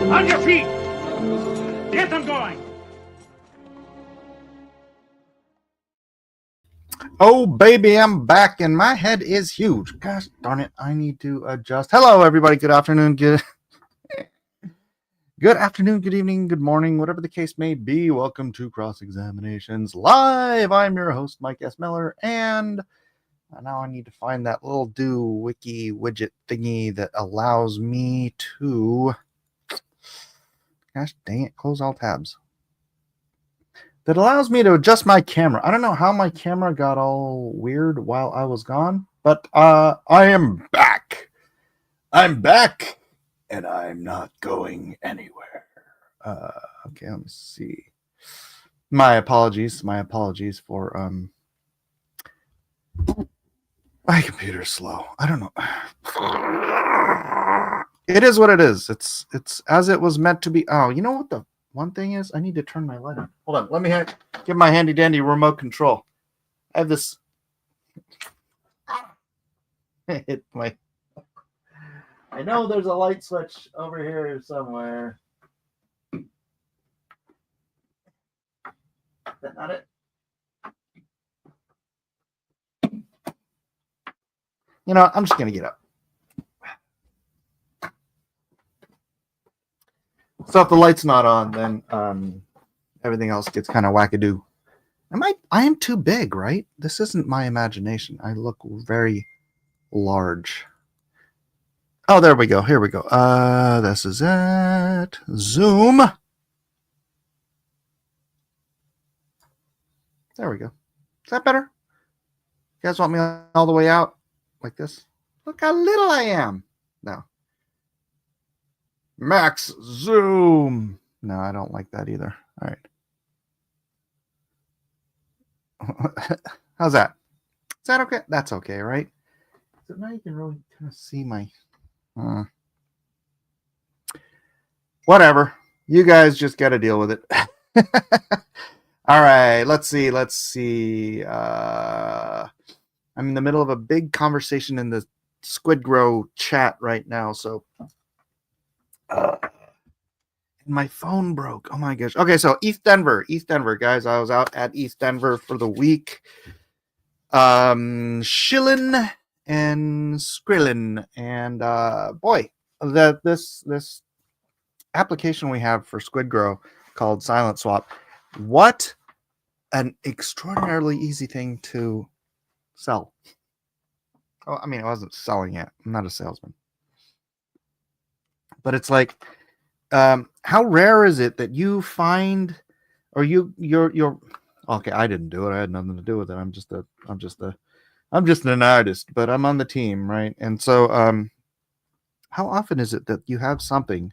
On your feet! Get them going! Oh, baby, I'm back, and my head is huge. Gosh darn it, I need to adjust. Hello, everybody. Good afternoon. Good afternoon, good evening, good morning, whatever the case may be. Welcome to Cross Examinations Live. I'm your host, Mike S. Miller, and now I need to find that little do wiki widget thingy that allows me to... Gosh dang it, close all tabs. That allows me to adjust my camera. I don't know how my camera got all weird while I was gone, but I am back. I'm back, and I'm not going anywhere. Okay, let me see. My apologies for my computer's slow. I don't know. It is what it is. It's as it was meant to be. Oh, you know what the one thing is? I need to turn my light on. Hold on. Let me get my handy dandy remote control. I have this. Hit my. I know there's a light switch over here somewhere. Is that not it? You know, I'm just gonna get up. So if the light's not on, then everything else gets kind of wackadoo. I am too big, right? This isn't my imagination. I look very large. Oh, there we go. Here we go. This is it. Zoom. There we go. Is that better? You guys want me all the way out like this? Look how little I am. No. Max zoom. No, I don't like that either. All right. How's that? Is that okay? That's okay, right? So now you can really kind of see my... whatever. You guys just got to deal with it. All right. Let's see. I'm in the middle of a big conversation in the Squid Grow chat right now, so... my phone broke. Oh my gosh. Okay, so East Denver, guys. I was out at East Denver for the week. Shillin' and Skrillin', and boy, this application we have for Squid Grow called Silent Swap. What an extraordinarily easy thing to sell. Oh, I mean, I wasn't selling it. I'm not a salesman, but it's like, how rare is it that you find, or you're okay? I didn't do it. I had nothing to do with it. I'm just an artist, but I'm on the team, right? And so, how often is it that you have something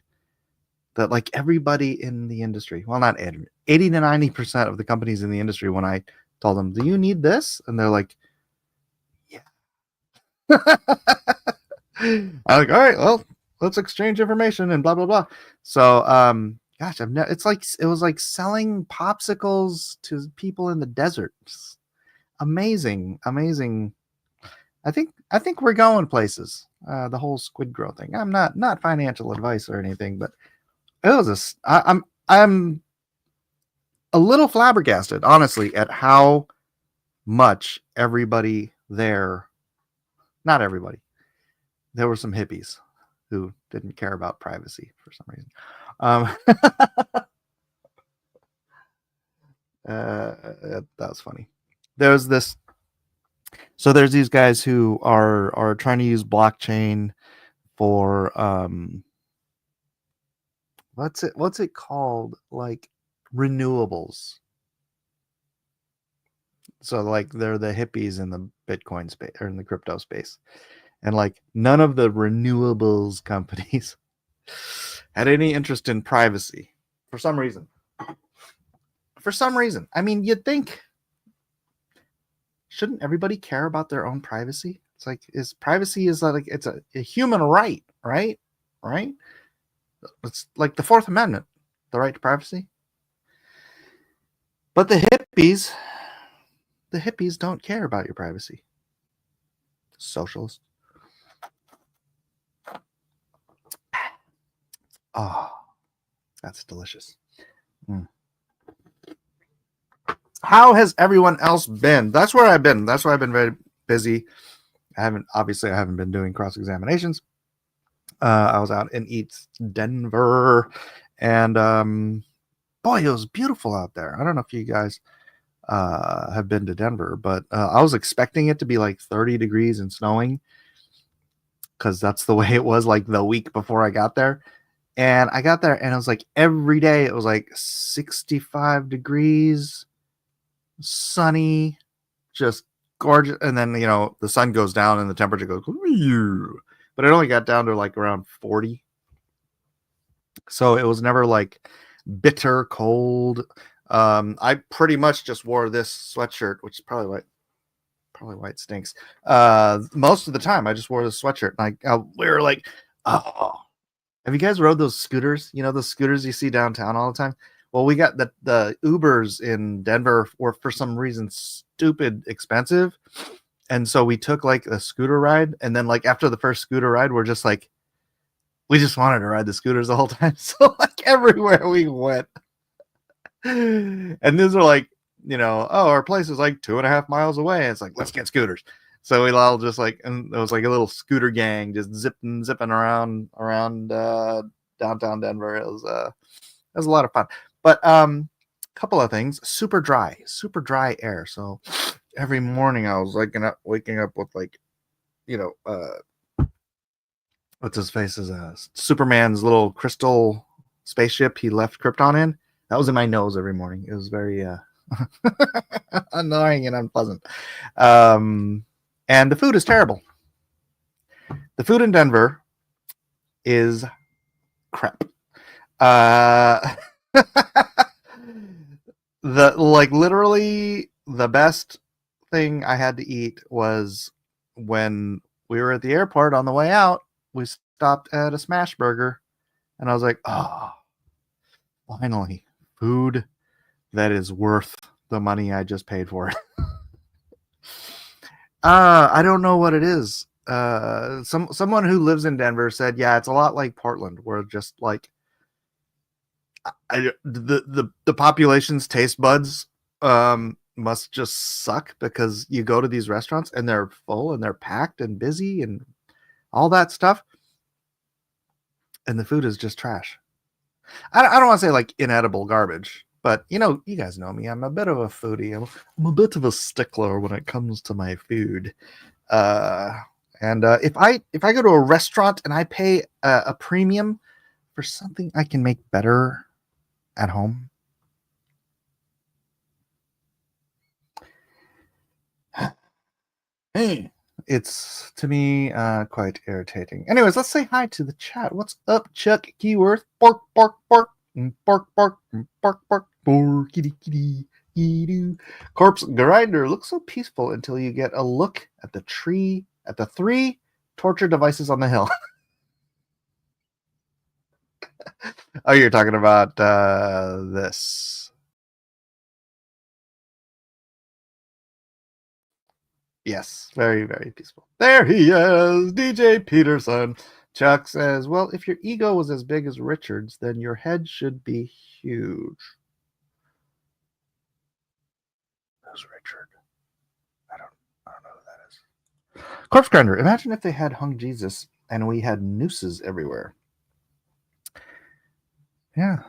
that, like, everybody in the industry, well, not 80 to 90% of the companies in the industry, when I told them, "Do you need this?" and they're like, "Yeah." I'm like, "All right, well, let's exchange information and blah blah blah." So, gosh, it was like selling popsicles to people in the desert. Just amazing. I think we're going places. The whole Squid Grow thing. I'm not financial advice or anything, but it was I'm a little flabbergasted, honestly, at how much everybody there. Not everybody. There were some hippies who didn't care about privacy for some reason. That was funny. There's these guys who are trying to use blockchain for what's it called, like renewables. So like they're the hippies in the Bitcoin space or in the crypto space, and like none of the renewables companies had any interest in privacy for some reason. I mean, you'd think, shouldn't everybody care about their own privacy? It's like, privacy is like, it's a human right, right? It's like the Fourth Amendment, the right to privacy. But the hippies don't care about your privacy. Socialists. Oh, That's delicious. How has everyone else been? That's where I've been. That's why I've been very busy. I haven't been doing cross-examinations. I was out in East Denver, and boy, it was beautiful out there. I don't know if you guys have been to Denver, but I was expecting it to be like 30 degrees and snowing, because that's the way it was like the week before I got there. And I got there, and it was like every day it was like 65 degrees, sunny, just gorgeous. And then, the sun goes down and the temperature goes, but it only got down to like around 40. So it was never like bitter cold. I pretty much just wore this sweatshirt, which is probably why it stinks. Most of the time I just wore this sweatshirt, and we were like, oh, have you guys rode those scooters? Those scooters you see downtown all the time? Well, we got the Ubers in Denver were for some reason stupid expensive. And so we took like a scooter ride. And then like after the first scooter ride, we're just like, we just wanted to ride the scooters the whole time. So like everywhere we went. And these are like, our place is like 2.5 miles away. It's like, let's get scooters. So we all just like, and it was like a little scooter gang just zipping around downtown Denver. It was a lot of fun. But couple of things. Super dry air. So every morning I was waking up with like, what's his face is Superman's little crystal spaceship he left Krypton in. That was in my nose every morning. It was very annoying and unpleasant. And the food is terrible. The food in Denver is crap. Literally the best thing I had to eat was when we were at the airport on the way out. We stopped at a smash burger, and I was like, oh, finally, food that is worth the money I just paid for it. I don't know what it is. Someone who lives in Denver said, yeah, it's a lot like Portland, where just like the population's taste buds must just suck, because you go to these restaurants and they're full and they're packed and busy and all that stuff, and the food is just trash. I don't want to say like inedible garbage, but you guys know me. I'm a bit of a foodie. I'm a bit of a stickler when it comes to my food. And if I go to a restaurant and I pay a premium for something I can make better at home, it's to me quite irritating. Anyways, let's say hi to the chat. What's up, Chuck Keyworth? Bark, bark, bark, bark, bark, bark, bark, bark, kitty, kitty, kitty. Corpse Grinder looks so peaceful until you get a look at the tree, at the 3 torture devices on the hill. Oh, you're talking about this. Yes, very, very peaceful. There he is, DJ Peterson. Chuck says, well, if your ego was as big as Richard's, then your head should be huge. Who's Richard? I don't know who that is. Corpse Grinder, imagine if they had hung Jesus and we had nooses everywhere. Yeah.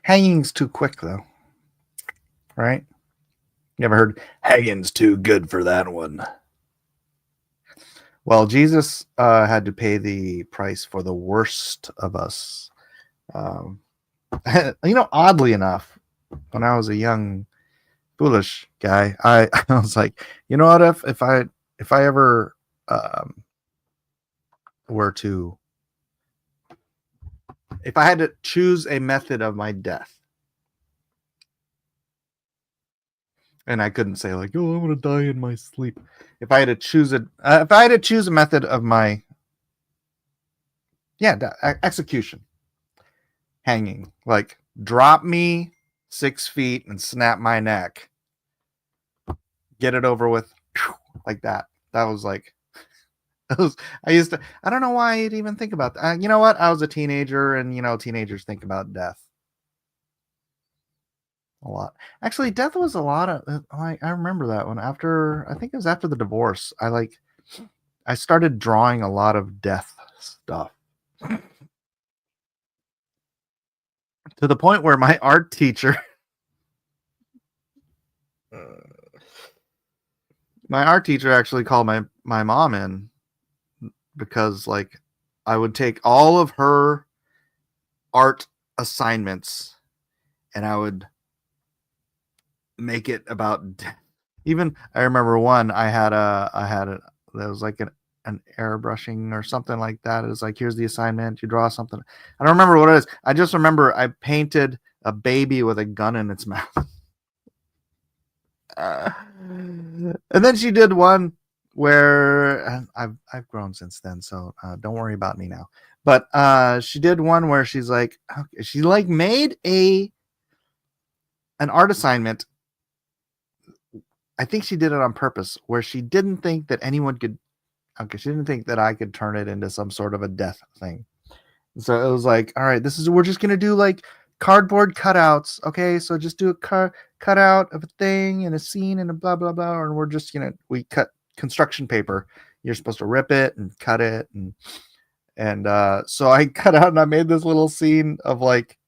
Hanging's too quick, though. Right? You ever heard, hanging's too good for that one? Well, Jesus had to pay the price for the worst of us. Oddly enough, when I was a young, foolish guy, I was like, you know what? If I ever were to, if I had to choose a method of my death, and I couldn't say like, oh, I want to die in my sleep. If I had to choose a method of my, execution, hanging, like drop me 6 feet and snap my neck, get it over with, like that. That was like I don't know why I'd even think about that. You know what? I was a teenager, and teenagers think about death a lot. Actually, death was a lot of I remember that one after, I think it was after the divorce. I started drawing a lot of death stuff to the point where my art teacher actually called my mom in, because like I would take all of her art assignments and I would make it about death. Even I remember one I had a that was like an airbrushing or something like that. It was like, here's the assignment, you draw something. I don't remember what it is. I just remember I painted a baby with a gun in its mouth. And then she did one where I've grown since then, so don't worry about me now. But she did one where she's like, she like made an art assignment. I think she did it on purpose, where she didn't think that anyone could. Okay, she didn't think that I could turn it into some sort of a death thing. So it was like, all right, we're just gonna do like cardboard cutouts. Okay, so just do a cutout of a thing and a scene and a blah blah blah, and we're just we cut construction paper. You're supposed to rip it and cut it, and so I cut out and I made this little scene of like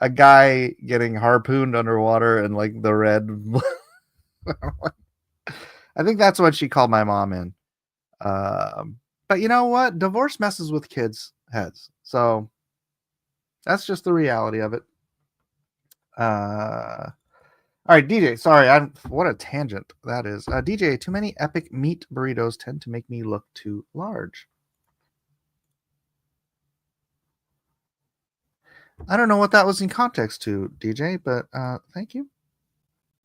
a guy getting harpooned underwater and like the red. I think that's what she called my mom in. But you know what? Divorce messes with kids' heads. So that's just the reality of it. All right, DJ. Sorry, what a tangent that is. DJ, too many epic meat burritos tend to make me look too large. I don't know what that was in context to, DJ, but thank you.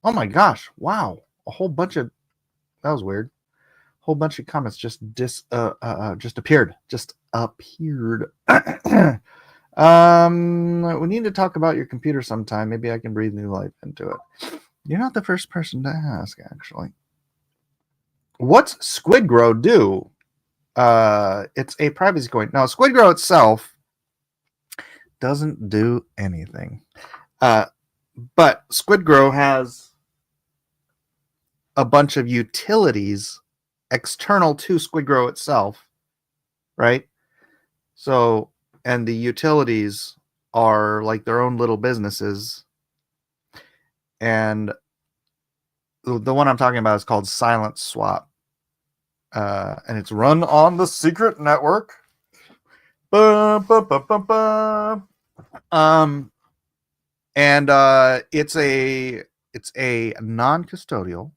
Oh my gosh! Wow, a whole bunch of that was weird. Whole bunch of comments just appeared. We need to talk about your computer sometime. Maybe I can breathe new life into it. You're not the first person to ask, actually. What's Squid Grow do? It's a privacy coin. Now, Squid Grow itself doesn't do anything. But Squid Grow has a bunch of utilities external to Squid Grow itself, right? So, and the utilities are like their own little businesses. And the one I'm talking about is called Silent Swap. And it's run on the secret network. And it's a non-custodial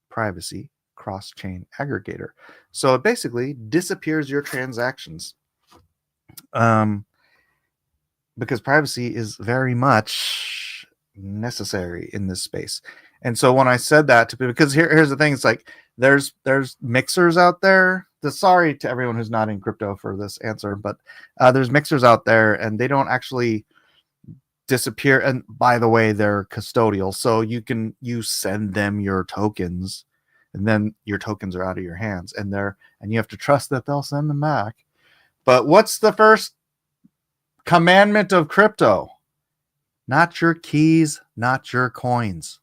privacy cross-chain aggregator. So it basically disappears your transactions. Because privacy is very much necessary in this space. And so when I said that because here's the thing, it's like there's mixers out there. Sorry to everyone who's not in crypto for this answer, but there's mixers out there and they don't actually disappear. And by the way, they're custodial. So you send them your tokens and then your tokens are out of your hands and you have to trust that they'll send them back. But what's the first commandment of crypto? Not your keys, not your coins.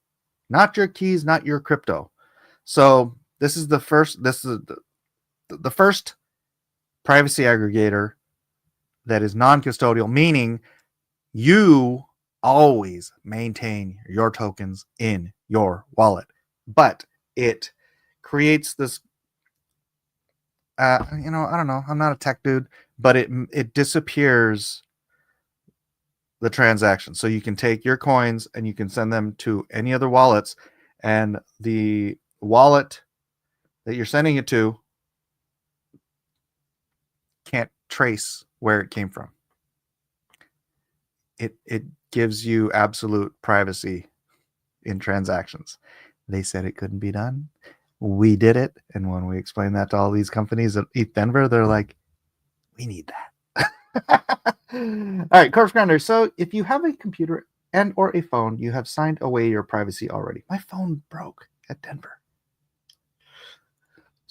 Not your keys, not your crypto. So this is the first privacy aggregator that is non-custodial, meaning you always maintain your tokens in your wallet. But it creates this I don't know. I'm not a tech dude, but it disappears the transaction. So you can take your coins and you can send them to any other wallets, and the wallet that you're sending it to can't trace where it came from. It gives you absolute privacy in transactions. They said it couldn't be done. We did it. And when we explained that to all these companies at ETH Denver, they're like, we need that. All right, Corpse Grinder. So if you have a computer and or a phone, you have signed away your privacy already. My phone broke at Denver.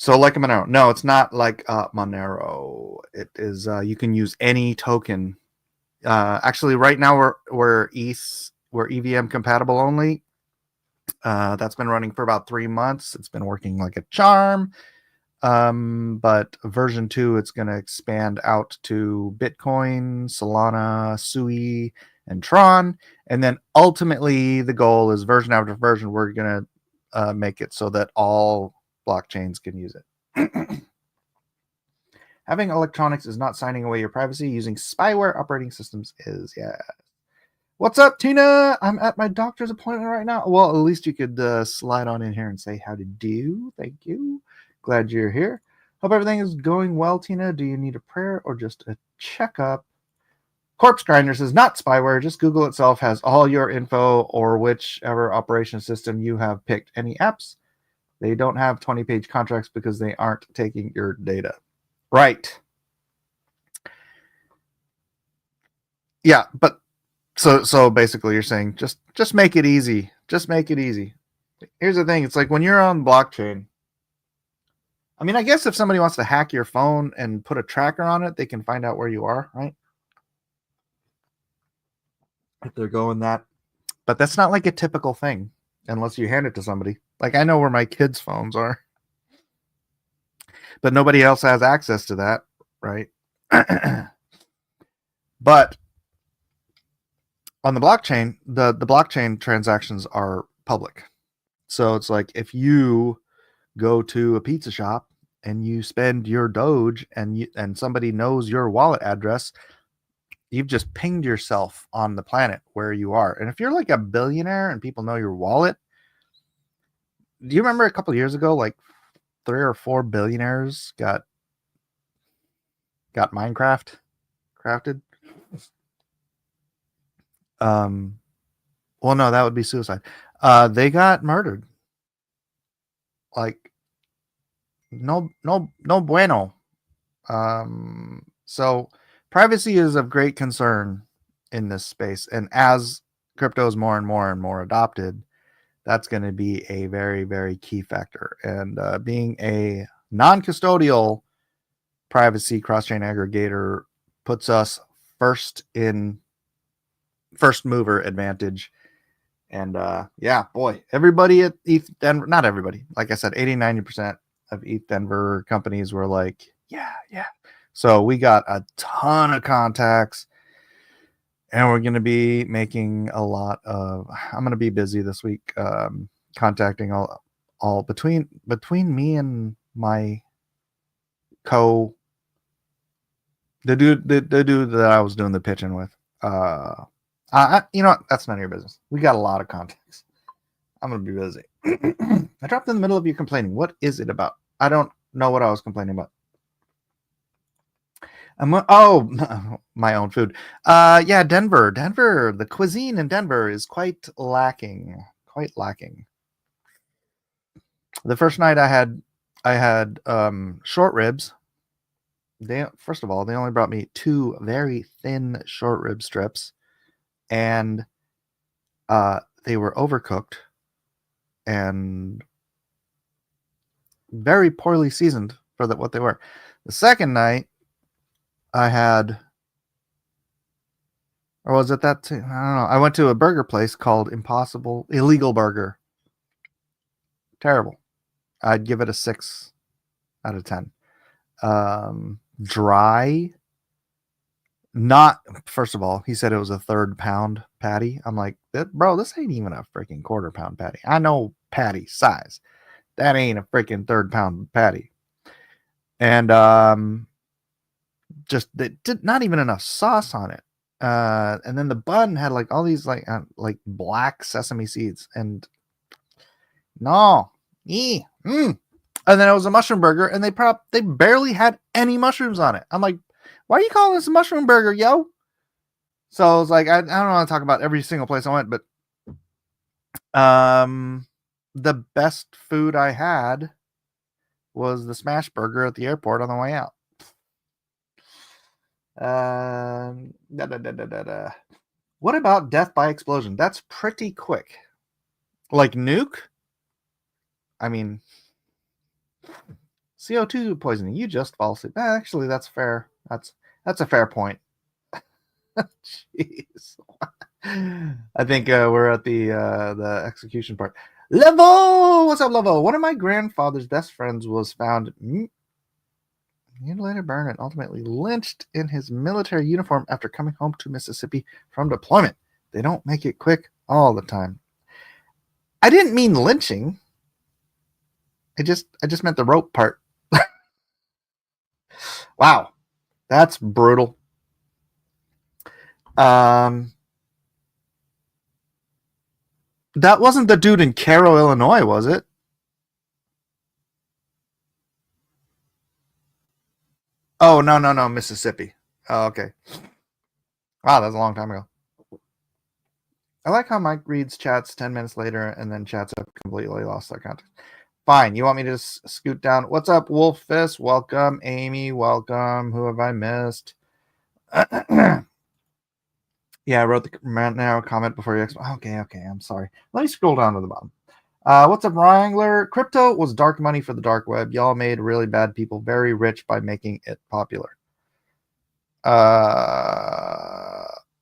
So like a Monero. No, it's not like Monero. It is you can use any token. Actually, right now we're EVM compatible only. That's been running for about 3 months. It's been working like a charm. But version 2, it's going to expand out to Bitcoin, Solana, Sui, and Tron. And then ultimately, the goal is version after version, we're going to make it so that all blockchains can use it. Having electronics is not signing away your privacy. Using spyware operating systems is, yeah. What's up, Tina? I'm at my doctor's appointment right now. Well, at least you could slide on in here and say how to do. Thank you. Glad you're here. Hope everything is going well, Tina. Do you need a prayer or just a checkup? Corpse Grinder says, not spyware. Just Google itself has all your info or whichever operation system you have picked. Any apps? They don't have 20-page contracts because they aren't taking your data. Right. Yeah, but so basically you're saying just make it easy. Just make it easy. Here's the thing. It's like when you're on blockchain, I mean, I guess if somebody wants to hack your phone and put a tracker on it, they can find out where you are, right? If they're going that. But that's not like a typical thing unless you hand it to somebody. Like I know where my kids' phones are. But nobody else has access to that, right? But on the blockchain, the blockchain transactions are public. So it's like if you go to a pizza shop and you spend your Doge and somebody knows your wallet address, you've just pinged yourself on the planet where you are. And if you're like a billionaire and people know your wallet, do you remember a couple of years ago, like 3 or 4 billionaires got Minecraft crafted? Well, no, that would be suicide. They got murdered. Like, no bueno. So privacy is of great concern in this space, and as crypto is more and more adopted, that's going to be a very, very key factor. And being a non-custodial privacy cross-chain aggregator puts us first mover advantage. And yeah, boy, everybody at ETH Denver, not everybody, like I said, 80-90% of ETH Denver companies were like, yeah. So we got a ton of contacts, and we're going to be making a lot of, I'm going to be busy this week contacting all between me and my the dude that I was doing the pitching with. You know what? That's none of your business. We got a lot of contacts. I'm going to be busy. I dropped in the middle of you complaining. What is it about? I don't know what I was complaining about. My own food. Yeah, Denver. The cuisine in Denver is quite lacking. The first night I had short ribs. First of all, they only brought me 2 very thin short rib strips, and they were overcooked and very poorly seasoned for what they were. The second night I had, or was it that too? I don't know. I went to a burger place called Illegal Burger. Terrible. I'd give it a 6 out of 10. Dry. Not, first of all, he said it was a 1/3 pound patty. I'm like, bro, this ain't even a freaking 1/4 pound patty. I know patty size. That ain't a freaking 1/3 pound patty. And just not even enough sauce on it. And then the bun had like all these like black sesame seeds, and no. And then it was a mushroom burger, and they barely had any mushrooms on it. I'm like, why are you calling this a mushroom burger, yo? So I was like, I don't want to talk about every single place I went, but the best food I had was the smash burger at the airport on the way out. What about death by explosion? That's pretty quick. Like nuke? I mean, CO2 poisoning. You just fall asleep. Actually, that's fair. That's a fair point. Jeez. I think we're at the execution part. Levo! What's up, Levo? One of my grandfather's best friends was found mutilated, burned, and ultimately lynched in his military uniform after coming home to Mississippi from deployment. They don't make it quick all the time. I didn't mean lynching. I just meant the rope part. Wow, that's brutal. That wasn't the dude in Cairo, Illinois, was it? Oh, no, Mississippi. Oh, okay. Wow, that's a long time ago. I like how Mike reads chats 10 minutes later and then chats have completely lost their context. Fine. You want me to scoot down? What's up, Wolf Fist? Welcome. Amy, welcome. Who have I missed? Yeah, I wrote the narrow comment before you. Okay. I'm sorry. Let me scroll down to the bottom. What's up, Wrangler? Crypto was dark money for the dark web. Y'all made really bad people very rich by making it popular.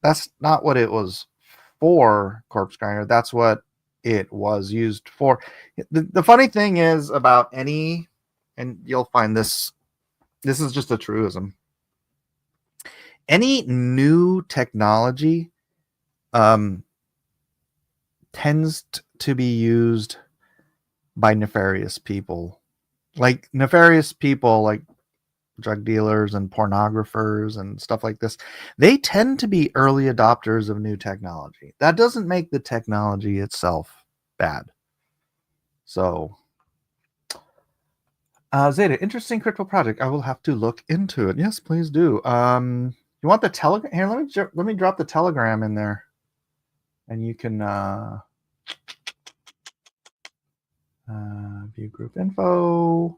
That's not what it was for, Corpse Grinder. That's what it was used for. The funny thing is about any, and you'll find this is just a truism. Any new technology tends to be used by nefarious people. Like nefarious people like drug dealers and pornographers and stuff like this. They tend to be early adopters of new technology. That doesn't make the technology itself bad. So Zeta, interesting crypto project. I will have to look into it. Yes, please do. You want the Telegram? Here, let me drop the Telegram in there, and you can view group info.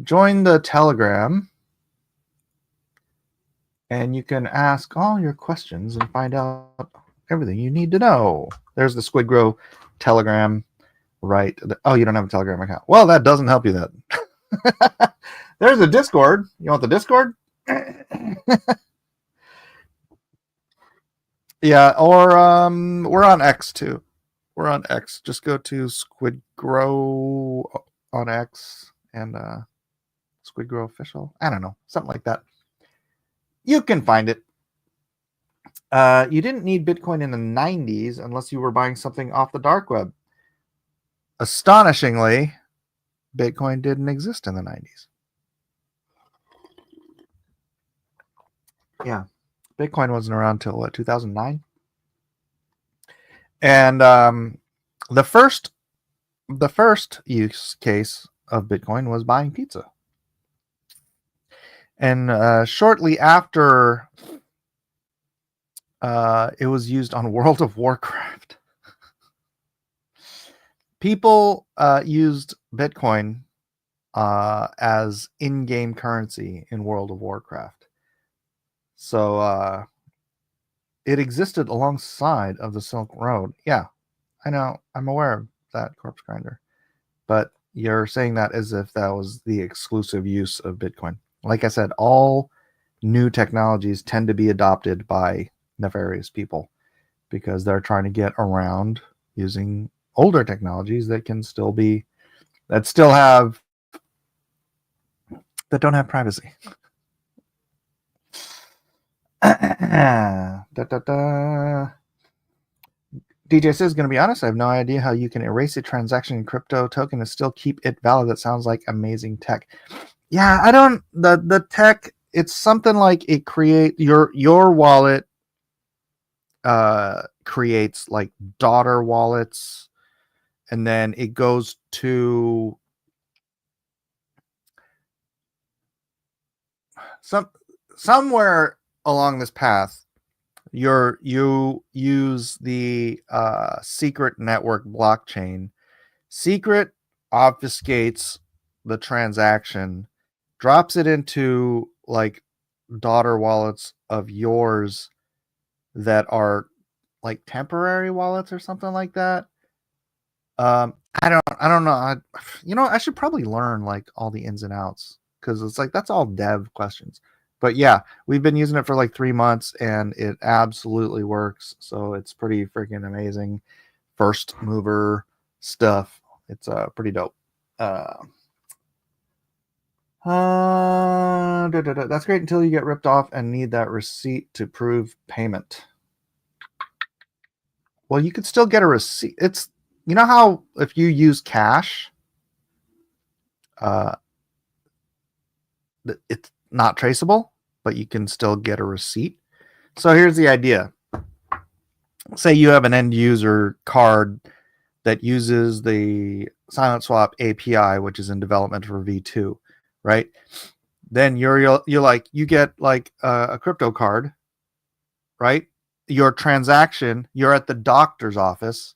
Join the Telegram, and you can ask all your questions and find out everything you need to know. There's the Squid Grow Telegram. Right. Oh, you don't have a Telegram account. Well, that doesn't help you then. There's a Discord. You want the Discord? Yeah, or we're on X too. We're on X. Just go to Squid Grow on X and Squid Grow Official. I don't know. Something like that. You can find it. You didn't need Bitcoin in the 90s unless you were buying something off the dark web. Astonishingly, Bitcoin didn't exist in the 90s. Yeah. Bitcoin wasn't around until what, 2009? And the first use case of Bitcoin was buying pizza. And shortly after, it was used on World of Warcraft. People used Bitcoin as in-game currency in World of Warcraft. So it existed alongside of the Silk Road. Yeah, I know. I'm aware of that, Corpse Grinder. But you're saying that as if that was the exclusive use of Bitcoin. Like I said, all new technologies tend to be adopted by nefarious people because they're trying to get around using older technologies that can still be, that don't have privacy. DJ says, going to be honest, I have no idea how you can erase a transaction in crypto token and still keep it valid. That sounds like amazing tech. Yeah, I don't, the tech, it's something like it create your wallet creates like daughter wallets, and then it goes to somewhere along this path. You use the secret network blockchain. Secret obfuscates the transaction, drops it into like daughter wallets of yours that are like temporary wallets or something like that. I don't know. I should probably learn like all the ins and outs because it's like that's all dev questions. But yeah, we've been using it for like 3 months and it absolutely works. So it's pretty freaking amazing. First mover stuff. It's pretty dope. That's great until you get ripped off and need that receipt to prove payment. Well, you could still get a receipt. It's how if you use cash, uh, it's not traceable, but you can still get a receipt. So here's the idea. Say you have an end user card that uses the Silent Swap API, which is in development for V2, right? Then you get like a crypto card, right? Your transaction, you're at the doctor's office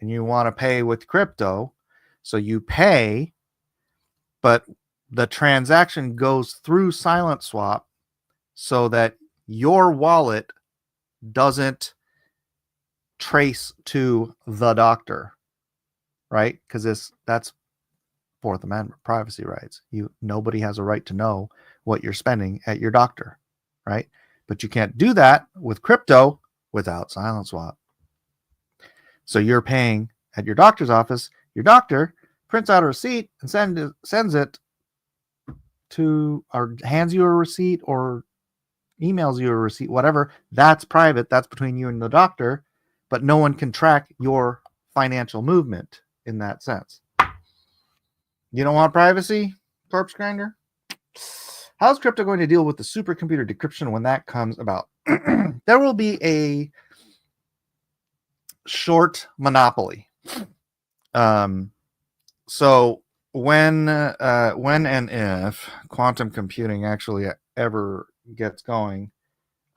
and you want to pay with crypto. So you pay, but the transaction goes through Silent Swap so that your wallet doesn't trace to the doctor, right? Because that's Fourth Amendment privacy rights. Nobody has a right to know what you're spending at your doctor, right? But you can't do that with crypto without Silent Swap. So you're paying at your doctor's office. Your doctor prints out a receipt and sends it to, or hands you a receipt or emails you a receipt, whatever. That's private. That's between you and the doctor, but no one can track your financial movement in that sense. You don't want privacy, corpse grinder? How's crypto going to deal with the supercomputer decryption when that comes about? There will be a short monopoly. So when and if quantum computing actually ever gets going,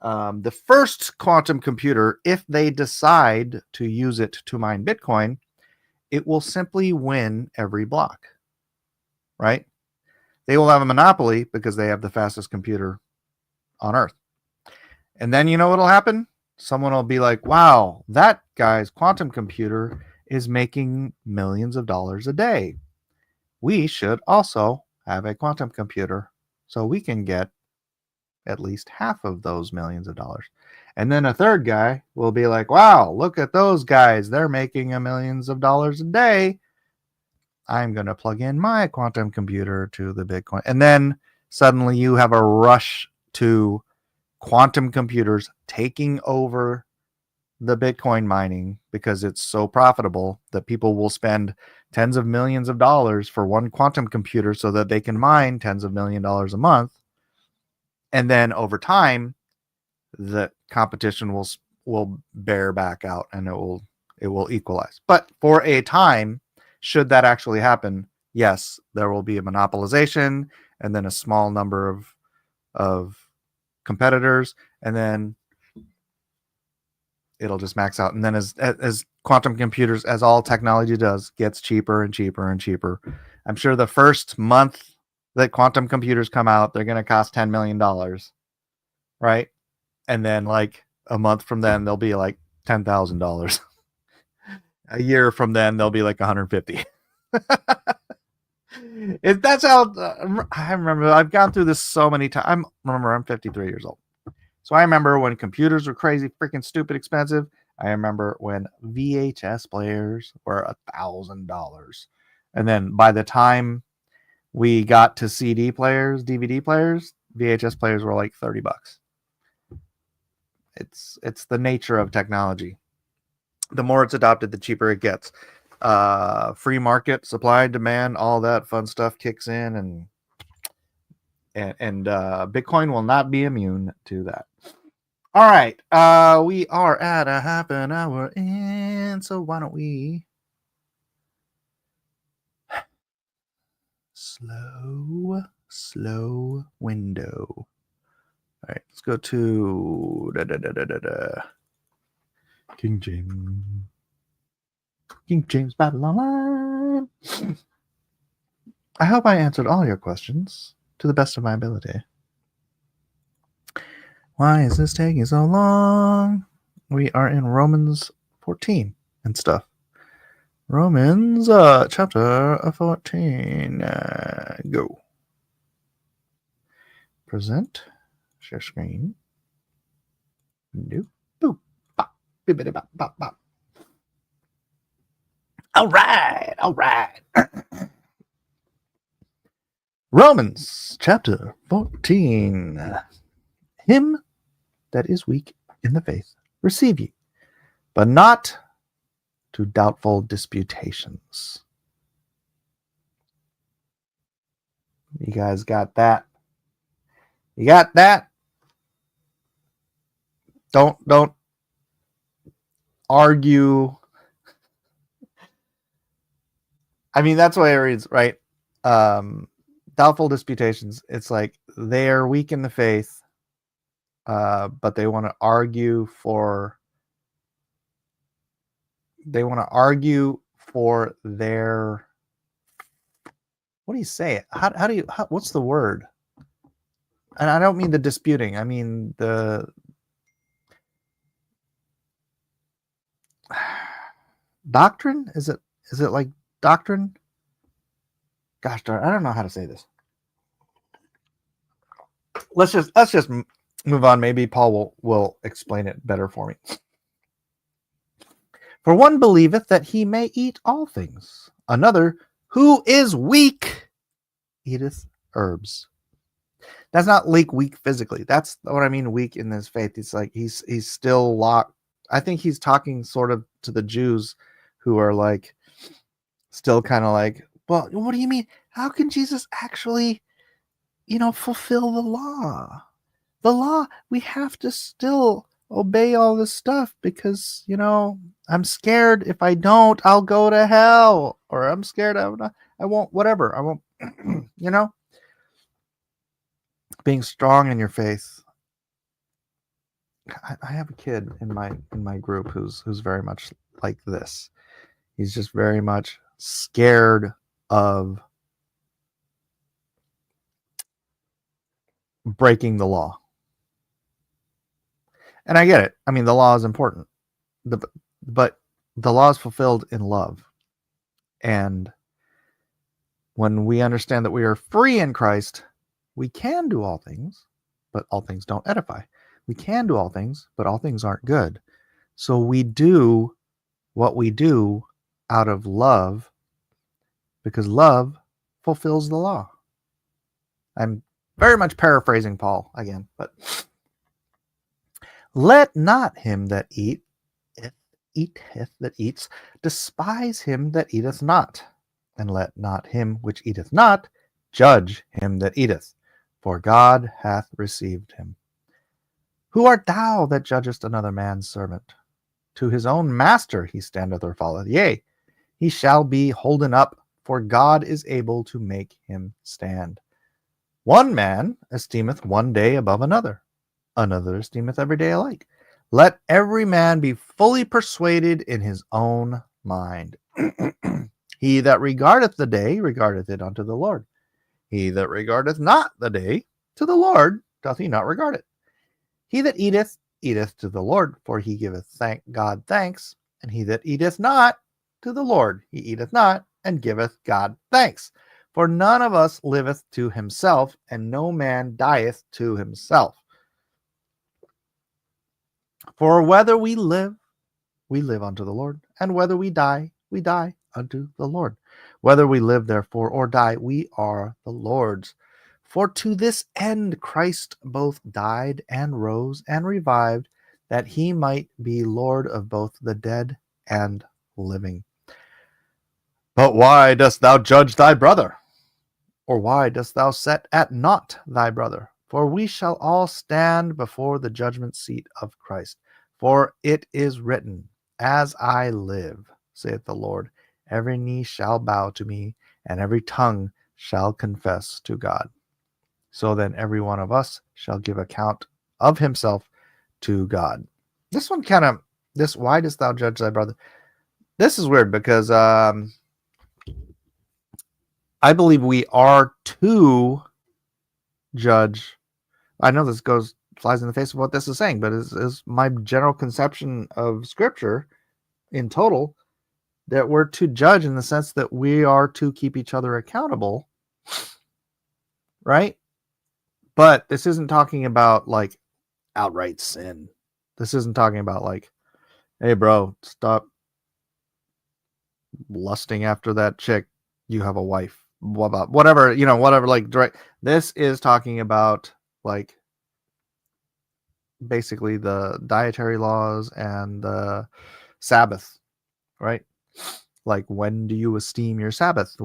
the first quantum computer, if they decide to use it to mine Bitcoin, it will simply win every block, right? They will have a monopoly because they have the fastest computer on Earth. And then you know what'll happen? Someone will be like, wow, that guy's quantum computer is making millions of dollars a day. We should also have a quantum computer so we can get at least half of those millions of dollars. And then a third guy will be like, wow, look at those guys. They're making millions of dollars a day. I'm going to plug in my quantum computer to the Bitcoin. And then suddenly you have a rush to quantum computers taking over the Bitcoin mining because it's so profitable that people will spend tens of millions of dollars for one quantum computer so that they can mine tens of $millions a month. And then over time, the competition will bear back out and it will equalize. But for a time, should that actually happen, yes, there will be a monopolization and then a small number of competitors, and then it'll just max out. And then as quantum computers, as all technology does, gets cheaper and cheaper and cheaper. I'm sure the first month that quantum computers come out, they're going to cost $10 million, right? And then like a month from then, they'll be like $10,000. A year from then, they'll be like 150. That's how I remember. I've gone through this so many times. I'm 53 years old. So I remember when computers were crazy, freaking stupid expensive. I remember when VHS players were $1,000. And then by the time we got to CD players, DVD players, VHS players were like $30. It's the nature of technology. The more it's adopted, the cheaper it gets. Free market, supply and demand, all that fun stuff kicks in, and Bitcoin will not be immune to that. All right, we are at a half an hour in, so why don't we slow window. All right, let's go to King James Babylon Line. I hope I answered all your questions to the best of my ability. Why is this taking so long? We are in Romans 14 and stuff. Romans chapter 14. Go. Present. Share screen. Nope. Boop. Bop. Bibbidi bop bop bop. All right. All right. Romans chapter 14. Him that is weak in the faith receive ye, but not to doubtful disputations. You guys got that? You got that? Don't argue. I mean, that's why it reads, right? Doubtful disputations. It's like they are weak in the faith, but they want to argue for their, what do you say? How do you, what's the word? And I don't mean the disputing. I mean the doctrine. Is it like doctrine? Gosh darn, I don't know how to say this. Let's just move on. Maybe Paul will explain it better for me. For one believeth that he may eat all things. Another, who is weak, eateth herbs. That's not weak physically. That's what I mean, weak in his faith. It's like he's still locked. I think he's talking sort of to the Jews who are like still kind of like, well, what do you mean? How can Jesus actually, fulfill the law? The law, we have to still obey all this stuff because, I'm scared if I don't, I'll go to hell. Or I'm scared I won't, whatever. I won't, being strong in your faith. I have a kid in my group who's very much like this. He's just very much scared of breaking the law. And I get it. I mean, the law is important, but the law is fulfilled in love. And when we understand that we are free in Christ, we can do all things, but all things don't edify. We can do all things, but all things aren't good. So we do what we do out of love because love fulfills the law. I'm very much paraphrasing Paul again, but let not him that eats despise him that eateth not, and let not him which eateth not judge him that eateth, for God hath received him. Who art thou that judgest another man's servant? To his own master he standeth or falleth. Yea, he shall be holden up, for God is able to make him stand. One man esteemeth one day above another, another esteemeth every day alike. Let every man be fully persuaded in his own mind. He that regardeth the day regardeth it unto the Lord. He that regardeth not the day, to the Lord doth he not regard it. He that eateth, eateth to the Lord, for he giveth God thanks. And he that eateth not, to the Lord he eateth not, and giveth God thanks. For none of us liveth to himself, and no man dieth to himself. For whether we live unto the Lord, and whether we die unto the Lord. Whether we live, therefore, or die, we are the Lord's. For to this end Christ both died and rose and revived, that he might be Lord of both the dead and living. But why dost thou judge thy brother? Or why dost thou set at naught thy brother? For we shall all stand before the judgment seat of Christ. For it is written, As I live, saith the Lord, every knee shall bow to me, and every tongue shall confess to God. So then every one of us shall give account of himself to God. This one kind of, why dost thou judge thy brother? This is weird because I believe we are to judge. I know this flies in the face of what this is saying, but is my general conception of Scripture in total that we're to judge in the sense that we are to keep each other accountable, right? But this isn't talking about like outright sin. This isn't talking about like, hey, bro, stop lusting after that chick. You have a wife. What about whatever, whatever, like direct. This is talking about like basically the dietary laws and the Sabbath, right? Like, when do you esteem your Sabbath?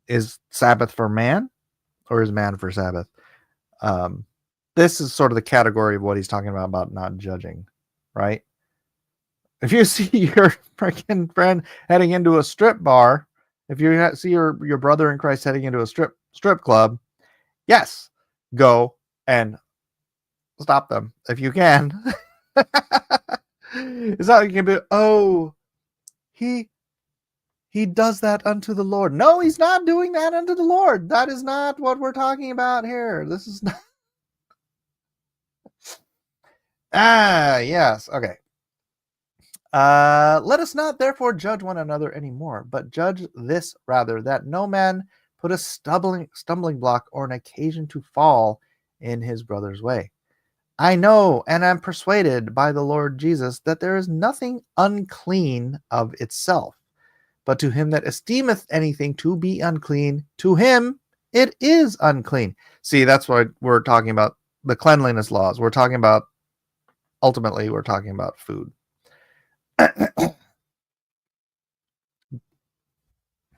Is Sabbath for man or is man for Sabbath? This is sort of the category of what he's talking about not judging, right? If you see your freaking friend heading into a strip bar, if you see your brother in Christ heading into a strip club, yes, go and stop them if you can. It's not like you can be, oh, he does that unto the Lord. No, he's not doing that unto the Lord. That is not what we're talking about here. This is not. Yes. Okay. Let us not therefore judge one another anymore, but judge this rather, that no man put a stumbling block or an occasion to fall in his brother's way. I know and am persuaded by the Lord Jesus that there is nothing unclean of itself, but to him that esteemeth anything to be unclean, to him it is unclean. See, that's what we're talking about, the cleanliness laws. Ultimately, we're talking about food.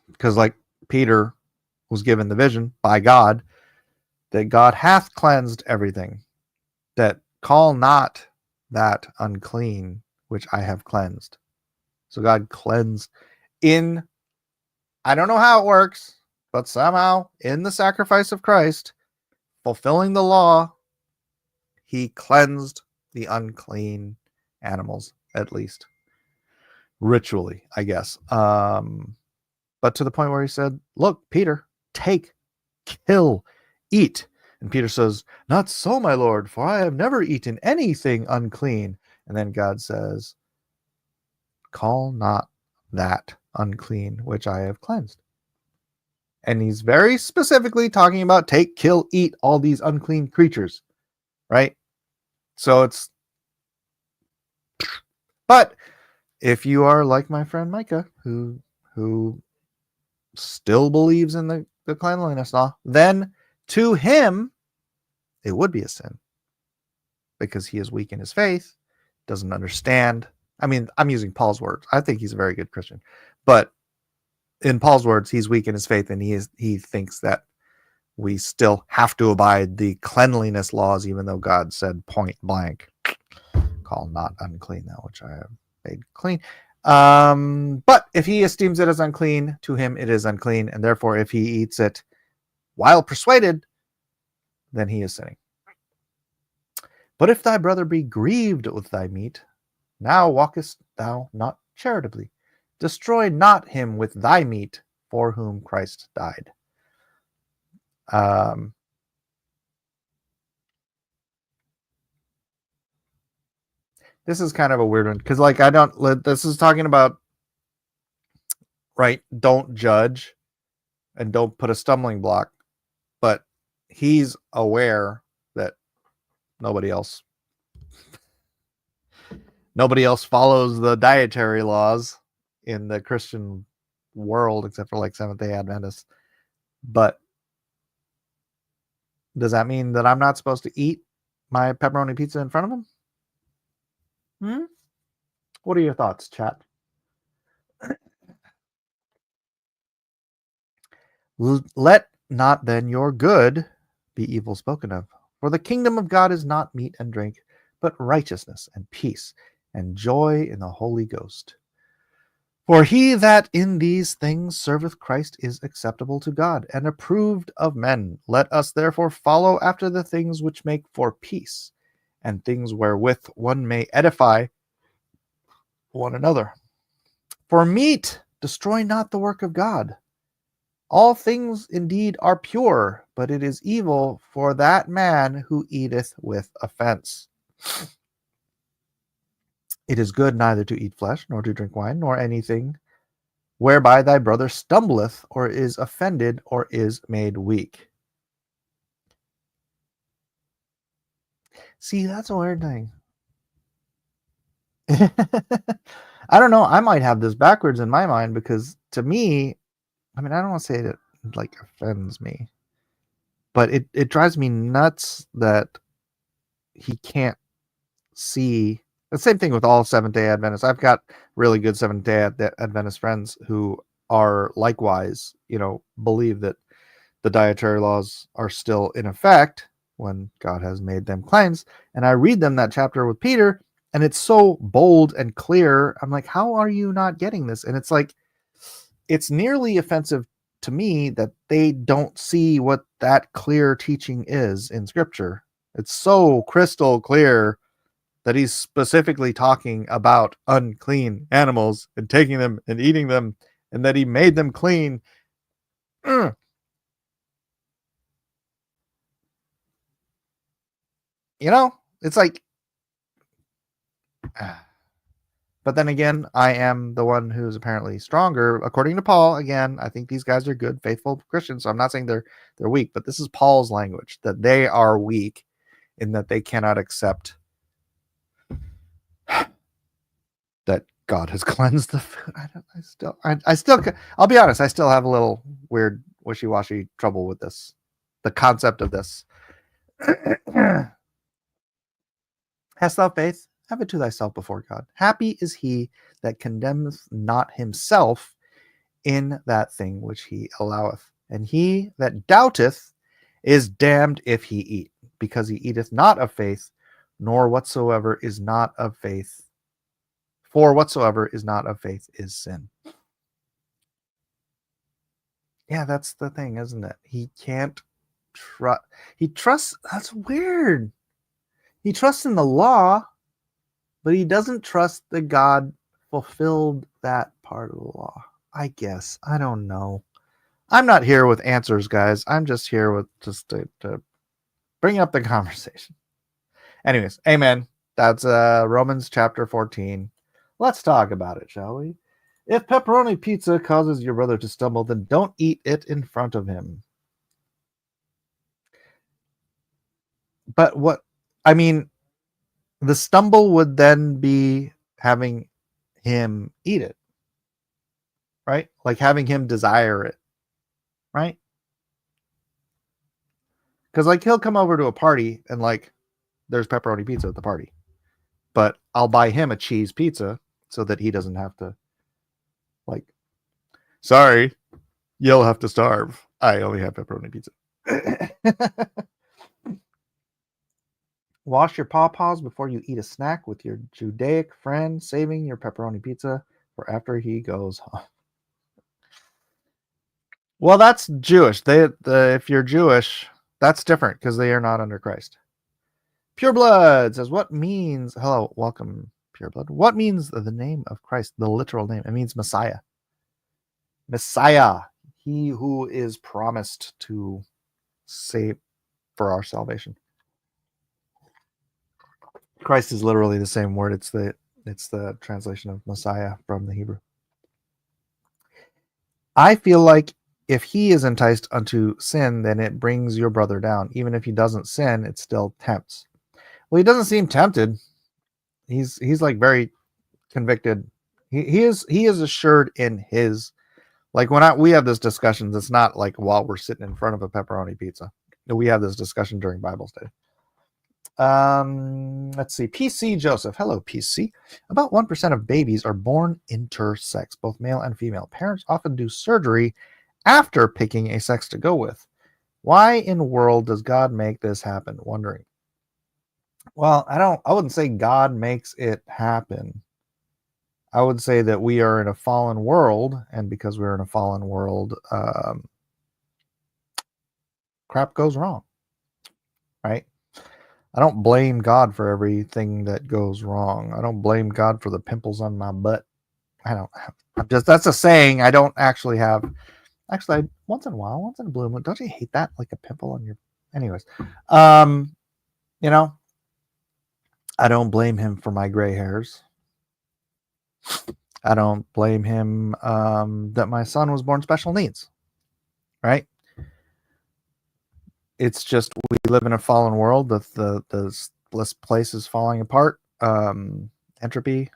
Because like Peter was given the vision by God that God hath cleansed everything, that call not that unclean which I have cleansed. So God cleansed I don't know how it works, but somehow in the sacrifice of Christ, fulfilling the law, he cleansed the unclean animals, at least ritually, I guess. But to the point where he said, look, Peter, take, kill, eat. And Peter says, not so, my Lord, for I have never eaten anything unclean. And then God says, call not that unclean which I have cleansed. And he's very specifically talking about take, kill, eat all these unclean creatures, right? So but if you are like my friend Micah, who still believes in the cleanliness law, then to him it would be a sin because he is weak in his faith, doesn't understand. I mean, I'm using Paul's words. I think he's a very good Christian, but in Paul's words, he's weak in his faith, and he thinks that we still have to abide the cleanliness laws, even though God said point blank, call not unclean that which I have made clean. But if he esteems it as unclean, to him it is unclean, and therefore if he eats it while persuaded, then he is sinning. But if thy brother be grieved with thy meat, now walkest thou not charitably. Destroy not him with thy meat, for whom Christ died. This is kind of a weird one because, like, this is talking about, right? Don't judge and don't put a stumbling block, but he's aware that nobody else follows the dietary laws in the Christian world except for like Seventh-day Adventists. But does that mean that I'm not supposed to eat my pepperoni pizza in front of him? What are your thoughts, chat? Let not then your good be evil spoken of, for the kingdom of God is not meat and drink, but righteousness and peace and joy in the Holy Ghost. For he that in these things serveth Christ is acceptable to God and approved of men. Let us therefore follow after the things which make for peace, and things wherewith one may edify one another. For meat destroy not the work of God. All things indeed are pure, but it is evil for that man who eateth with offense. It is good neither to eat flesh, nor to drink wine, nor anything whereby thy brother stumbleth, or is offended, or is made weak. See, that's a weird thing. I don't know. I might have this backwards in my mind, because to me, I mean, I don't want to say that like offends me, but it drives me nuts that he can't see. The same thing with all Seventh-day Adventists. I've got really good Seventh-day Adventist friends who are likewise, believe that the dietary laws are still in effect when God has made them cleansed. And I read them that chapter with Peter, and it's so bold and clear. I'm like, how are you not getting this? And it's like, it's nearly offensive to me that they don't see what that clear teaching is in Scripture. It's so crystal clear that he's specifically talking about unclean animals and taking them and eating them, and that he made them clean. It's like, but then again, I am the one who's apparently stronger. According to Paul, again, I think these guys are good, faithful Christians. So I'm not saying they're weak, but this is Paul's language, that they are weak in that they cannot accept that God has cleansed the food. I'll be honest, I still have a little weird, wishy-washy trouble with this, the concept of this. Hast thou faith? Have it to thyself before God. Happy is he that condemneth not himself in that thing which he alloweth. And he that doubteth is damned if he eat, because he eateth not of faith, nor whatsoever is not of faith. For whatsoever is not of faith is sin. Yeah, that's the thing, isn't it? He can't trust. He trusts. That's weird. He trusts in the law, but he doesn't trust that God fulfilled that part of the law. I guess. I don't know. I'm not here with answers, guys. I'm just here with to bring up the conversation. Anyways, amen. That's Romans chapter 14. Let's talk about it, shall we? If pepperoni pizza causes your brother to stumble, then don't eat it in front of him. But the stumble would then be having him eat it, right? Like having him desire it, right? Because like he'll come over to a party and like there's pepperoni pizza at the party, but I'll buy him a cheese pizza so that he doesn't have to, like, sorry, you'll have to starve. I only have pepperoni pizza. Wash your pawpaws before you eat a snack with your Judaic friend, saving your pepperoni pizza for after he goes home. Well, that's Jewish. If you're Jewish, that's different because they are not under Christ. Pureblood says, what means, hello, welcome, Pureblood. What means the name of Christ, the literal name? It means Messiah. Messiah, he who is promised to save for our salvation. Christ is literally the same word. It's the translation of Messiah from the Hebrew. I feel like if he is enticed unto sin, then it brings your brother down. Even if he doesn't sin, it still tempts. Well, he doesn't seem tempted. He's like very convicted. He is assured in his, like when we have this discussion, it's not like while we're sitting in front of a pepperoni pizza. We have this discussion during Bible study. Let's see. PC Joseph. Hello, PC. About 1% of babies are born intersex, both male and female. Parents often do surgery after picking a sex to go with. Why in the world does God make this happen? Wondering. Well, I wouldn't say God makes it happen. I would say that we are in a fallen world, and because we're in a fallen world, crap goes wrong, right? I don't blame God for everything that goes wrong. I don't blame God for the pimples on my butt. That's a saying. I don't actually have. Actually, once in a blue moon, don't you hate that? Like a pimple on your. Anyways, I don't blame him for my gray hairs. I don't blame him that my son was born special needs, right? It's just we live in a fallen world. The place is falling apart. Entropy,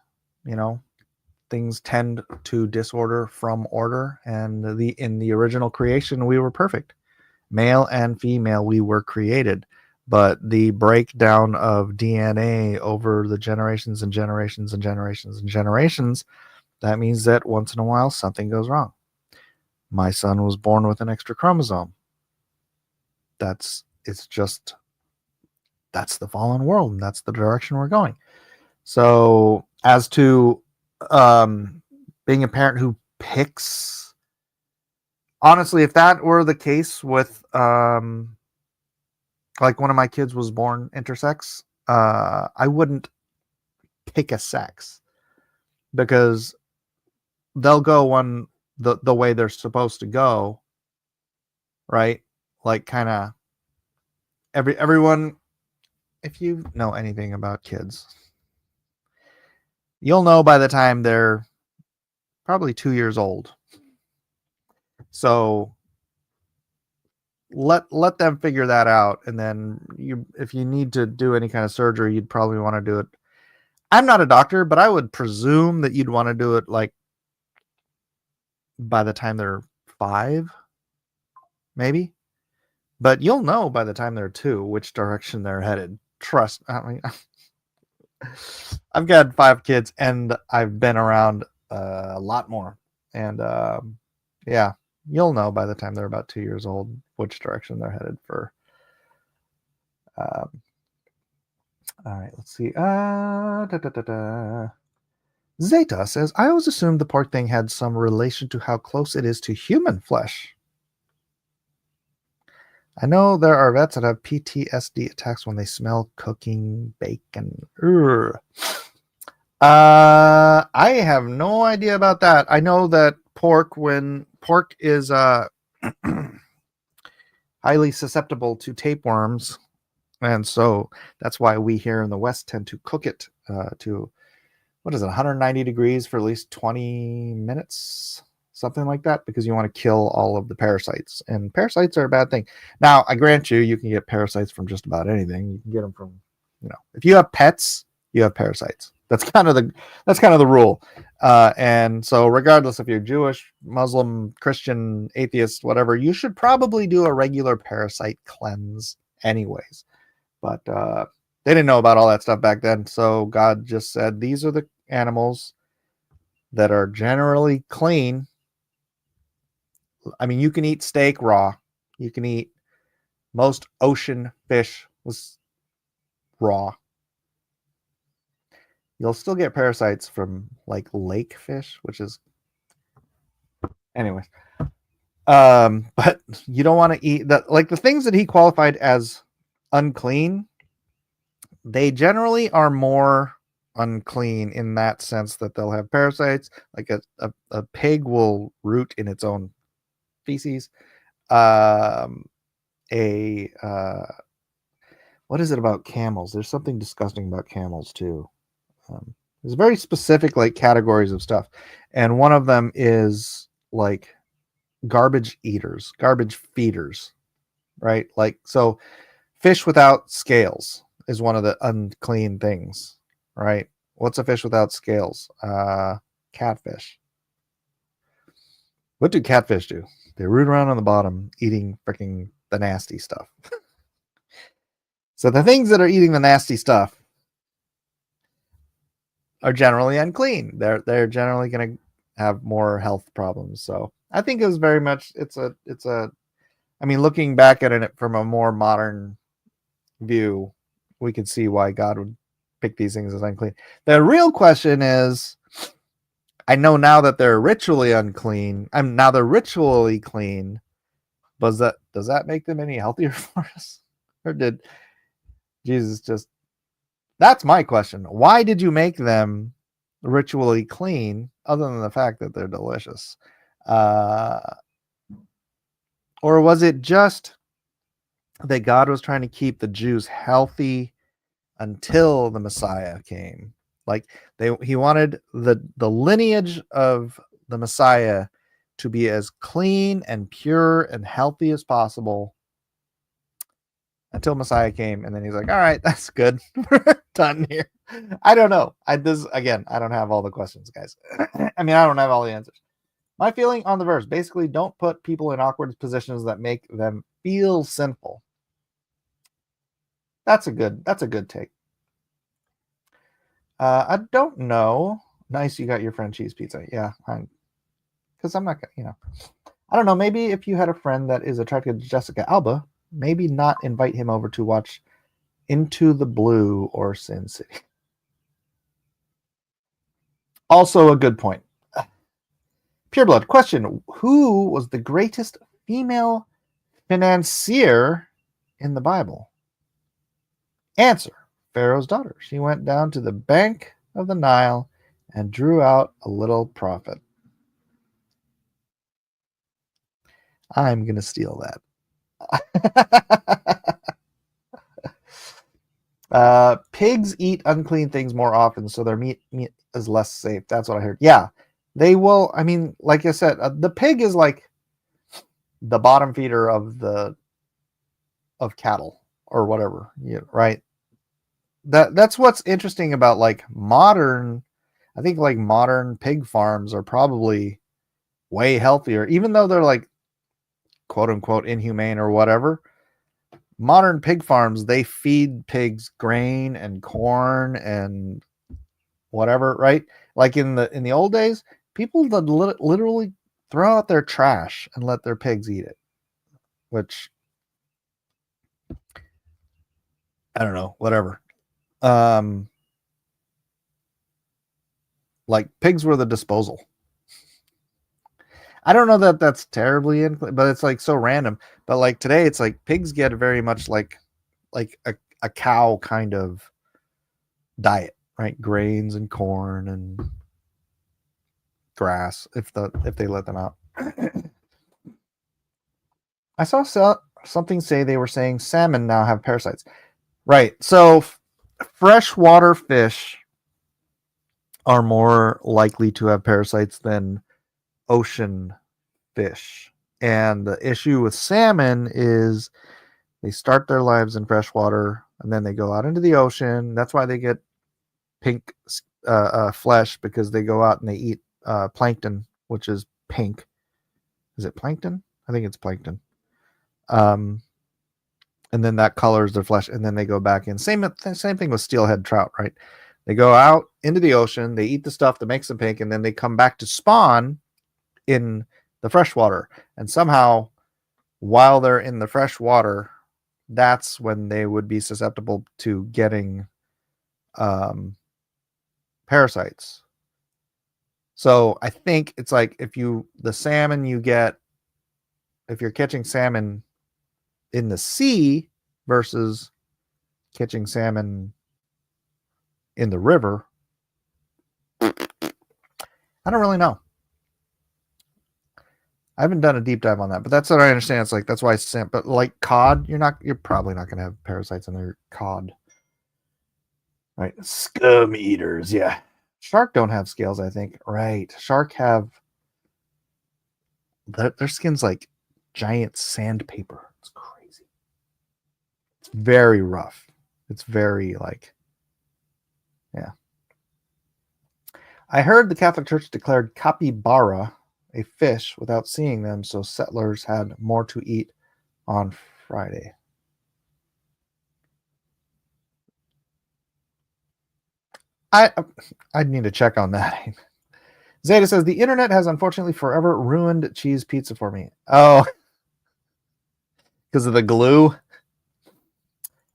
things tend to disorder from order. And in the original creation, we were perfect. Male and female, we were created. But the breakdown of DNA over the generations and generations and generations and generations, that means that once in a while something goes wrong. My son was born with an extra chromosome. That's the fallen world, and that's the direction we're going. So as to being a parent who picks, honestly, if that were the case with like one of my kids was born intersex, I wouldn't pick a sex, because they'll go the way they're supposed to go, right? Like kind of everyone, if you know anything about kids, you'll know by the time they're probably 2 years old. So let them figure that out, and then if you need to do any kind of surgery, you'd probably want to do it. I'm not a doctor, but I would presume that you'd want to do it like by the time they're 5, maybe. But you'll know by the time they're 2 which direction they're headed. Trust. I mean, I've got 5 kids, and I've been around a lot more. And yeah, you'll know by the time they're about 2 years old which direction they're headed for. All right, let's see. Zeta says, I always assumed the pork thing had some relation to how close it is to human flesh. I know there are vets that have PTSD attacks when they smell cooking bacon. I have no idea about that. I know that when pork is highly susceptible to tapeworms, and so that's why we here in the West tend to cook it to, 190 degrees for at least 20 minutes, something like that, because you want to kill all of the parasites. And parasites are a bad thing. Now, I grant you can get parasites from just about anything. You can get them from, if you have pets, you have parasites. That's kind of the rule. And so regardless if you're Jewish, Muslim, Christian, atheist, whatever, you should probably do a regular parasite cleanse anyways. But they didn't know about all that stuff back then. So God just said, these are the animals that are generally clean. I mean, you can eat steak raw. You can eat most ocean fish was raw. You'll still get parasites from like lake fish, which is anyways. But you don't want to eat that. Like the things that he qualified as unclean, they generally are more unclean in that sense that they'll have parasites. Like a pig will root in its own feces. What is it about camels? There's something disgusting about camels too. There's very specific like categories of stuff, and one of them is like garbage eaters, garbage feeders, right? Like, so fish without scales is one of the unclean things, right? What's a fish without scales? Catfish. What do catfish do? They root around on the bottom eating freaking the nasty stuff. So the things that are eating the nasty stuff are generally unclean. They're generally going to have more health problems. So I think it was very much, I mean, looking back at it from a more modern view, we could see why God would pick these things as unclean. The real question is, I know now that they're ritually unclean. Now they're ritually clean. Does that make them any healthier for us? Or did Jesus just... That's my question. Why did you make them ritually clean other than the fact that they're delicious? Or was it just that God was trying to keep the Jews healthy until the Messiah came? Like he wanted the lineage of the Messiah to be as clean and pure and healthy as possible until Messiah came, and then he's like, all right, that's good. We're done here. I don't know. I don't have all the questions, guys. I mean, I don't have all the answers. My feeling on the verse, basically, don't put people in awkward positions that make them feel sinful. That's a good take. I don't know. Nice, you got your friend cheese pizza. Yeah, because I'm not gonna, I don't know. Maybe if you had a friend that is attracted to Jessica Alba, maybe not invite him over to watch Into the Blue or Sin City. Also a good point. Pureblood question: who was the greatest female financier in the Bible? Answer: Pharaoh's daughter. She went down to the bank of the Nile and drew out a little profit. I'm going to steal that. Pigs eat unclean things more often, so their meat is less safe. That's what I heard. Yeah, they will. I mean, like I said, the pig is like the bottom feeder of cattle or whatever, right? That's what's interesting about like modern. I think like modern pig farms are probably way healthier, even though they're like quote unquote inhumane or whatever. Modern pig farms, they feed pigs grain and corn and whatever, right? Like in the old days, people would literally throw out their trash and let their pigs eat it, which I don't know, whatever. Like pigs were the disposal. I don't know that that's terribly but it's like so random. But like today, it's like pigs get very much like a cow kind of diet, right? Grains and corn and grass if they let them out. I saw something say they were saying salmon now have parasites. Right. So freshwater fish are more likely to have parasites than ocean fish. And the issue with salmon is they start their lives in freshwater and then they go out into the ocean. That's why they get pink flesh, because they go out and they eat plankton, which is pink. Is it plankton? I think it's plankton. And then that colors their flesh, and then they go back in. Same thing with steelhead trout, right? They go out into the ocean, they eat the stuff that makes them pink, and then they come back to spawn in the freshwater. And somehow, while they're in the freshwater, that's when they would be susceptible to getting parasites. So I think it's like if you're catching salmon in the sea versus catching salmon in the river, I don't really know. I haven't done a deep dive on that, but that's what I understand. It's like that's why but like cod, you're probably not going to have parasites in their cod, right? Scum eaters, yeah. Shark don't have scales, I think. Right? Shark have their skin's like giant sandpaper. It's crazy. It's very rough. It's very like, yeah. I heard the Catholic Church declared capybara a fish without seeing them, so settlers had more to eat on Friday. I'd need to check on that. Zeta says, the internet has unfortunately forever ruined cheese pizza for me. Oh, because of the glue?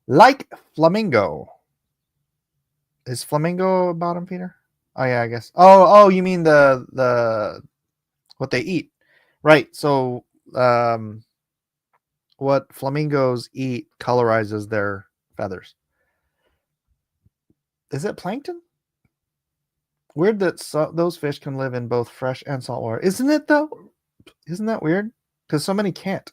Like Flamingo. Is Flamingo a bottom feeder? Oh, yeah, I guess. Oh, you mean the what they eat. Right. So what flamingos eat colorizes their feathers. Is it plankton? Weird that those fish can live in both fresh and salt water. Isn't it, though? Isn't that weird? Because so many can't.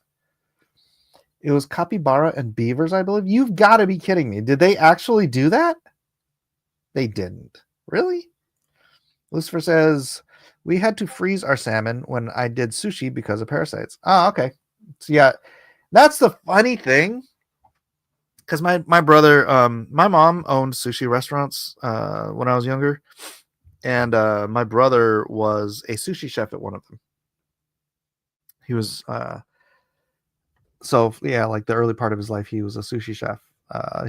It was capybara and beavers, I believe. You've got to be kidding me. Did they actually do that? They didn't. Really? Lucifer says, we had to freeze our salmon when I did sushi because of parasites. Oh, okay. So yeah, that's the funny thing. Because my brother, my mom owned sushi restaurants when I was younger. And my brother was a sushi chef at one of them. He was, so yeah, like the early part of his life, he was a sushi chef.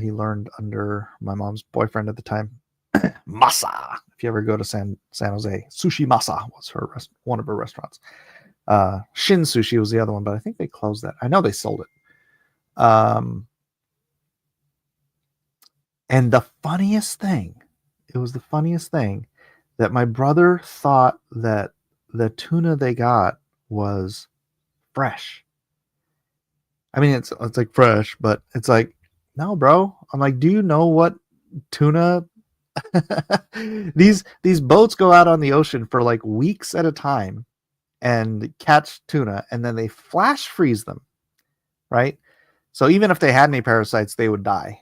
He learned under my mom's boyfriend at the time, Masa. If you ever go to San Jose, Sushi Masa was one of her restaurants. Shin Sushi was the other one, but I think they closed that. I know they sold it. And the funniest thing, it was the funniest thing that my brother thought that the tuna they got was fresh. I mean, it's like fresh, but it's like, no, bro. I'm like, do you know what tuna? these boats go out on the ocean for like weeks at a time and catch tuna, and then they flash freeze them, right? So even if they had any parasites, they would die.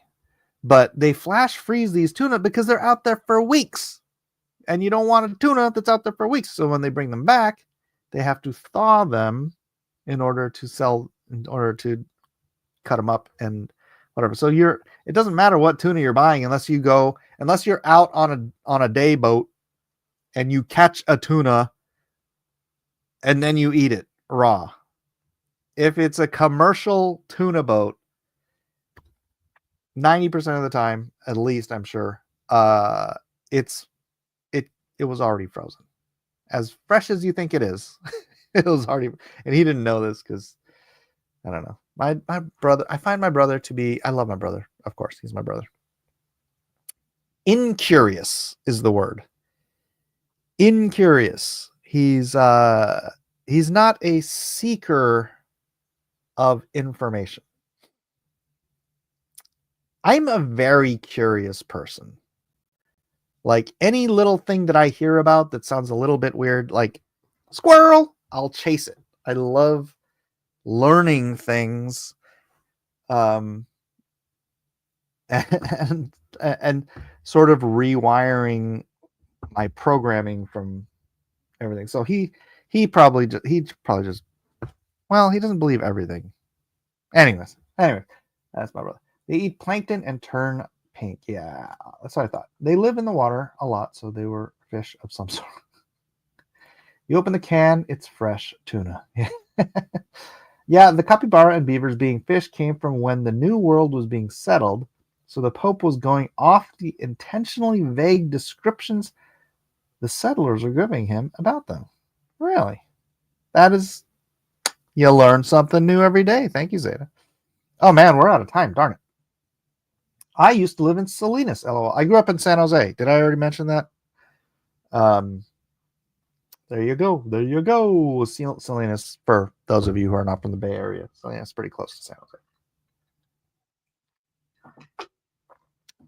But they flash freeze these tuna because they're out there for weeks. And you don't want a tuna that's out there for weeks. So when they bring them back, they have to thaw them in order to cut them up and whatever. So it doesn't matter what tuna you're buying unless you're out on a day boat and you catch a tuna and then you eat it raw. If it's a commercial tuna boat, 90% of the time, at least, I'm sure, it was already frozen. As fresh as you think it is, it was already, and he didn't know this because, I don't know. My brother, I find my brother to be, I love my brother. Of course, he's my brother. Incurious is the word. Incurious. He's not a seeker of information. I'm a very curious person. Like any little thing that I hear about that sounds a little bit weird, like squirrel, I'll chase it. I love learning things, and sort of rewiring my programming from everything. So he probably just, well, he doesn't believe everything. Anyways, that's my brother. They eat plankton and turn pink. Yeah, that's what I thought. They live in the water a lot, so they were fish of some sort. You open the can, it's fresh tuna. Yeah, the capybara and beavers being fish came from when the New World was being settled, so the Pope was going off the intentionally vague descriptions the settlers were giving him about them. Really? That is, you learn something new every day. Thank you, Zeta. Oh man, we're out of time. Darn it. I used to live in Salinas, LOL. I grew up in San Jose. Did I already mention that? There you go. There you go. Salinas, for those of you who are not from the Bay Area. Salinas is pretty close to San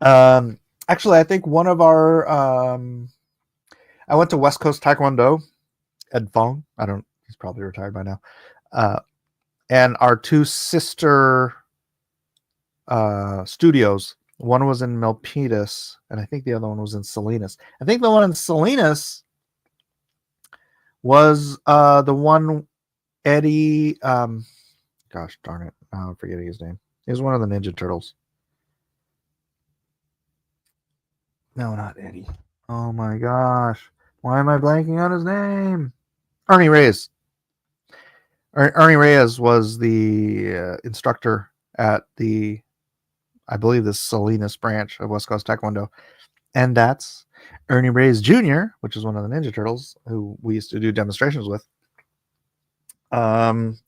Jose. Actually, I think one of our, I went to West Coast Taekwondo. Ed Fong. He's probably retired by now. And our two sister studios, one was in Milpitas, and I think the other one was in Salinas. I think the one in Salinas was the one Eddie, gosh darn it, I'm forgetting his name. He was one of the Ninja Turtles. No, not Eddie. Oh my gosh. Why am I blanking on his name? Ernie Reyes. Ernie Reyes was the instructor at I believe, the Salinas branch of West Coast Taekwondo. And that's Ernie Reyes Jr., which is one of the Ninja Turtles, who we used to do demonstrations with. That's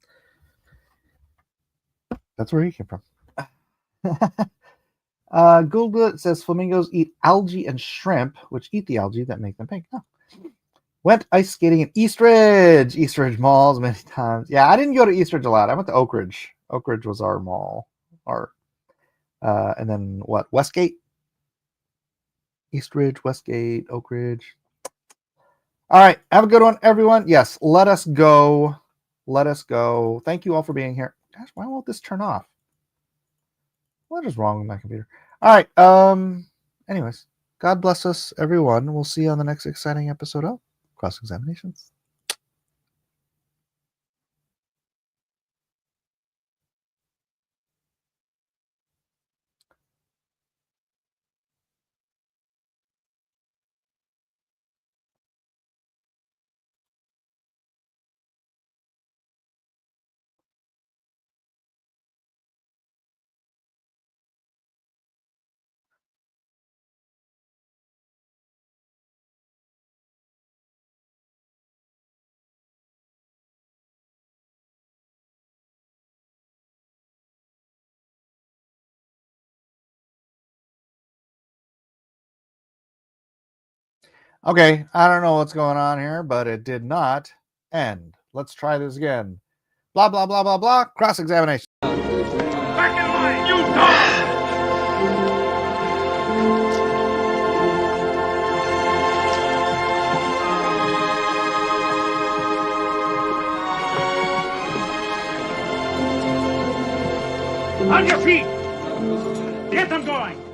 where he came from. Google says flamingos eat algae and shrimp, which eat the algae that make them pink. Oh. Went ice skating in East Ridge malls many times. Yeah, I didn't go to East Ridge a lot. I went to Oak Ridge. Oak Ridge was our mall. And then what? Westgate? East Ridge, Westgate, Oak Ridge. All right. Have a good one, everyone. Yes, let us go. Let us go. Thank you all for being here. Gosh, why won't this turn off? What is wrong with my computer? All right. Anyways, God bless us, everyone. We'll see you on the next exciting episode of Cross Examinations. Okay, I don't know what's going on here, but it did not end. Let's try this again. Blah, blah, blah, blah, blah. Cross-examination. Back in line, you dog! On your feet! Get them going!